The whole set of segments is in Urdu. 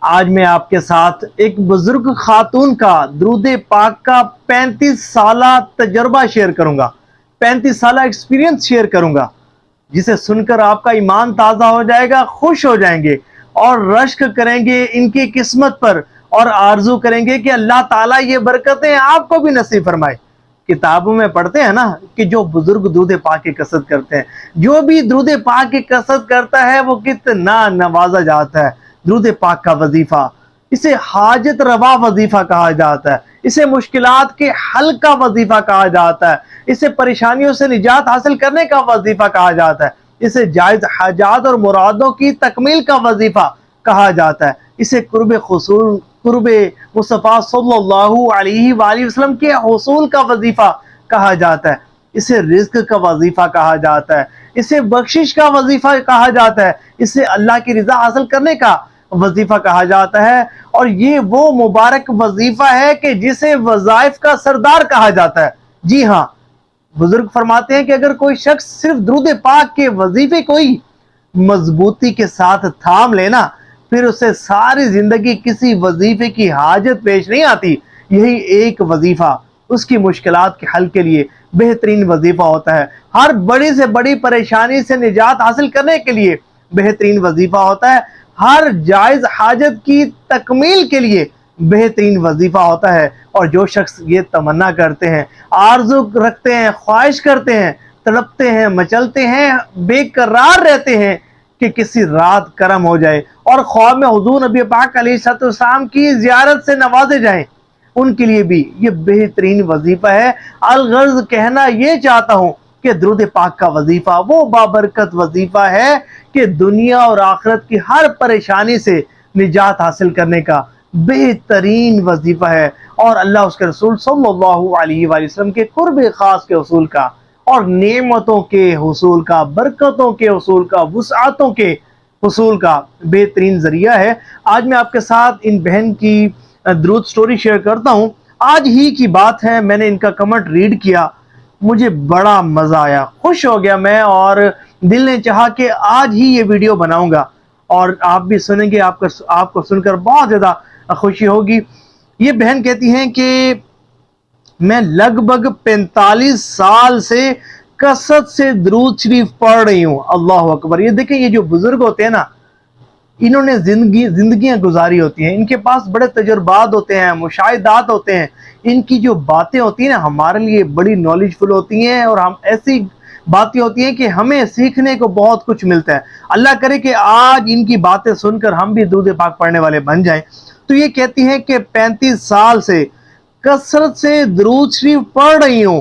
آج میں آپ کے ساتھ ایک بزرگ خاتون کا درود پاک کا 35 سالہ تجربہ شیئر کروں گا، 35 سالہ ایکسپیرینس شیئر کروں گا، جسے سن کر آپ کا ایمان تازہ ہو جائے گا، خوش ہو جائیں گے اور رشک کریں گے ان کی قسمت پر اور آرزو کریں گے کہ اللہ تعالیٰ یہ برکتیں آپ کو بھی نصیب فرمائے۔ کتابوں میں پڑھتے ہیں نا کہ جو بزرگ درود پاک کی کثرت کرتے ہیں، جو بھی درود پاک کی کثرت کرتا ہے وہ کتنا نوازا جاتا ہے۔ درود پاک کا وظیفہ، اسے حاجت روا وظیفہ کہا جاتا ہے، اسے مشکلات کے حل کا وظیفہ کہا جاتا ہے، اسے پریشانیوں سے نجات حاصل کرنے کا وظیفہ کہا جاتا ہے، اسے جائز حاجات اور مرادوں کی تکمیل کا وظیفہ کہا جاتا ہے، اسے قرب مصطفیٰ صلی اللہ علیہ وآلہ وسلم کے حصول کا وظیفہ کہا جاتا ہے، اسے رزق کا وظیفہ کہا جاتا ہے، اسے بخشش کا وظیفہ کہا جاتا ہے، اسے اللہ کی رضا حاصل کرنے کا وظیفہ کہا جاتا ہے۔ اور یہ وہ مبارک وظیفہ ہے کہ جسے وظائف کا سردار کہا جاتا ہے۔ جی ہاں، بزرگ فرماتے ہیں کہ اگر کوئی شخص صرف درود پاک کے وظیفے کو ہی مضبوطی کے ساتھ تھام لینا، پھر اسے ساری زندگی کسی وظیفے کی حاجت پیش نہیں آتی۔ یہی ایک وظیفہ اس کی مشکلات کے حل کے لیے بہترین وظیفہ ہوتا ہے، ہر بڑی سے بڑی پریشانی سے نجات حاصل کرنے کے لیے بہترین وظیفہ ہوتا ہے، ہر جائز حاجت کی تکمیل کے لیے بہترین وظیفہ ہوتا ہے۔ اور جو شخص یہ تمنا کرتے ہیں، آرزو رکھتے ہیں، خواہش کرتے ہیں، تڑپتے ہیں، مچلتے ہیں، بے قرار رہتے ہیں کہ کسی رات کرم ہو جائے اور خواب میں حضور نبی پاک علیہ السلام کی زیارت سے نوازے جائیں، ان کے لیے بھی یہ بہترین وظیفہ ہے۔ الغرض کہنا یہ چاہتا ہوں کہ درود پاک کا وظیفہ وہ بابرکت وظیفہ ہے کہ دنیا اور آخرت کی ہر پریشانی سے نجات حاصل کرنے کا بہترین وظیفہ ہے، اور اللہ اس کے رسول صلی اللہ علیہ وآلہ وسلم کے قرب خاص کے حصول کا اور نعمتوں کے حصول کا، برکتوں کے حصول کا، وسعتوں کے حصول کا بہترین ذریعہ ہے۔ آج میں آپ کے ساتھ ان بہن کی درود سٹوری شیئر کرتا ہوں۔ آج ہی کی بات ہے، میں نے ان کا کمنٹ ریڈ کیا، مجھے بڑا مزہ آیا، خوش ہو گیا میں، اور دل نے چاہا کہ آج ہی یہ ویڈیو بناؤں گا اور آپ بھی سنیں گے، آپ کو سن کر بہت زیادہ خوشی ہوگی۔ یہ بہن کہتی ہیں کہ میں لگ بھگ 45 سال سے کثرت سے درود شریف پڑھ رہی ہوں۔ اللہ اکبر! یہ دیکھیں، یہ جو بزرگ ہوتے ہیں نا، انہوں نے زندگیاں گزاری ہوتی ہیں، ان کے پاس بڑے تجربات ہوتے ہیں، مشاہدات ہوتے ہیں، ان کی جو باتیں ہوتی ہیں نا ہمارے لیے بڑی نالج فل ہوتی ہیں، اور ہم ایسی باتیں ہوتی ہیں کہ ہمیں سیکھنے کو بہت کچھ ملتا ہے۔ اللہ کرے کہ آج ان کی باتیں سن کر ہم بھی درود پاک پڑھنے والے بن جائیں۔ تو یہ کہتی ہیں کہ 35 سال سے کثرت سے درود شریف پڑھ رہی ہوں،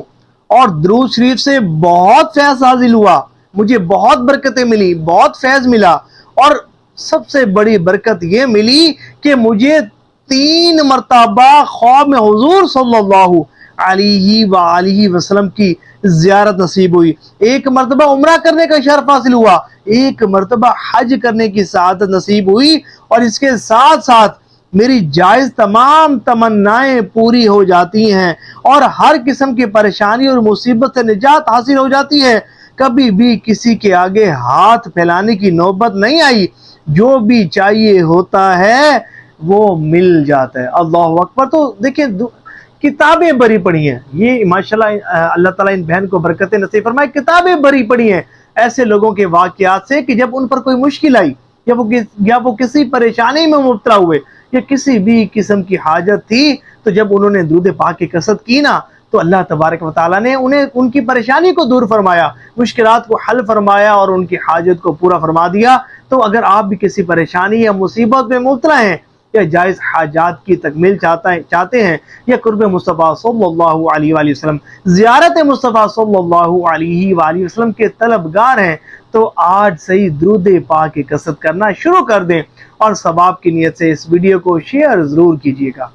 اور درود شریف سے بہت فیض حاصل ہوا، مجھے بہت برکتیں ملی، بہت فیض ملا، اور سب سے بڑی برکت یہ ملی کہ مجھے 3 مرتبہ خواب میں حضور صلی اللہ علیہ وآلہ وسلم کی زیارت نصیب ہوئی، 1 مرتبہ عمرہ کرنے کا شرف حاصل ہوا، 1 مرتبہ حج کرنے کی سعادت نصیب ہوئی، اور اس کے ساتھ ساتھ میری جائز تمام تمنائیں پوری ہو جاتی ہیں، اور ہر قسم کی پریشانی اور مصیبت سے نجات حاصل ہو جاتی ہے۔ کبھی بھی کسی کے آگے ہاتھ پھیلانے کی نوبت نہیں آئی، جو بھی چاہیے ہوتا ہے وہ مل جاتا ہے۔ اللہ اکبر! تو دیکھیں، کتابیں بری پڑی ہیں، یہ ماشاءاللہ اللہ تعالیٰ ان بہن کو برکتیں نصیب فرمائے، کتابیں بری پڑی ہیں ایسے لوگوں کے واقعات سے کہ جب ان پر کوئی مشکل آئی، یا وہ کسی پریشانی میں مبتلا ہوئے، یا کسی بھی قسم کی حاجت تھی، تو جب انہوں نے درود پاک کی کثرت کی نا، تو اللہ تبارک و تعالیٰ نے انہیں ان کی پریشانی کو دور فرمایا، مشکلات کو حل فرمایا، اور ان کی حاجت کو پورا فرما دیا۔ تو اگر آپ بھی کسی پریشانی یا مصیبت میں مبتلا ہیں، یا جائز حاجات کی تکمیل چاہتے ہیں، یا قرب مصطفیٰ صلی اللہ علیہ وآلہ وسلم، زیارت مصطفیٰ صلی اللہ علیہ وآلہ وسلم کے طلبگار ہیں، تو آج سے ہی درود پاک کی کثرت کرنا شروع کر دیں، اور ثواب کی نیت سے اس ویڈیو کو شیئر ضرور کیجیے گا۔